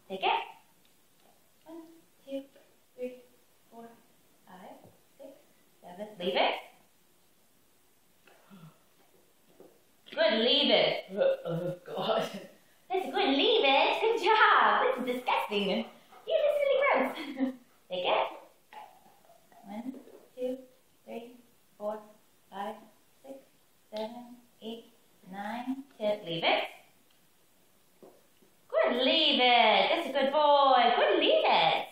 Take it. 1, 2, 3, 4, 5, 6, 7. Leave it. Good, leave it. Oh, God. That's good, leave it. Good job. This is disgusting. You're just really gross. Take it. 1, 2, 3, 4, 5, 6, 7, 8, 9, 10. Leave it. Good, leave it. That's a good boy. Good, leave it.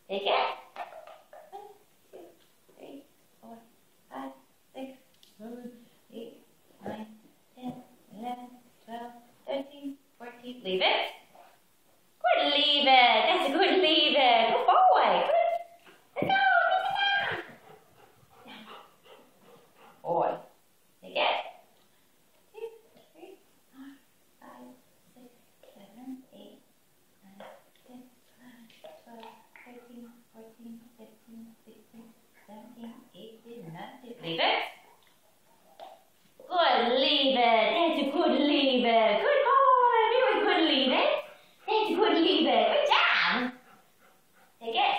Take it. 1, 2, 3, 4, 5, 6, 7, 8, 9, 10, 11, 12, 13, 14. Leave it. Good, leave it. That's a good, leave it. Good boy. Good. No, boy. Take it. 2, 3, 4, 5, 6, 7, 8, 9, 10, 11, 12, 13, 14, 15, 16, 17, 18, 19. Leave it. Good, leave it. That's a good, leave it. Good boy. Very good, leave it. That's a good, leave it. Good job. Take it.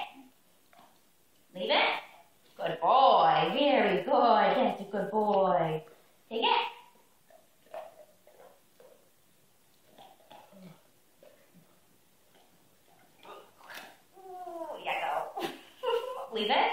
Leave it. Good boy. Very good. That's a good boy. Take it. Oh, yeah, go. Leave it.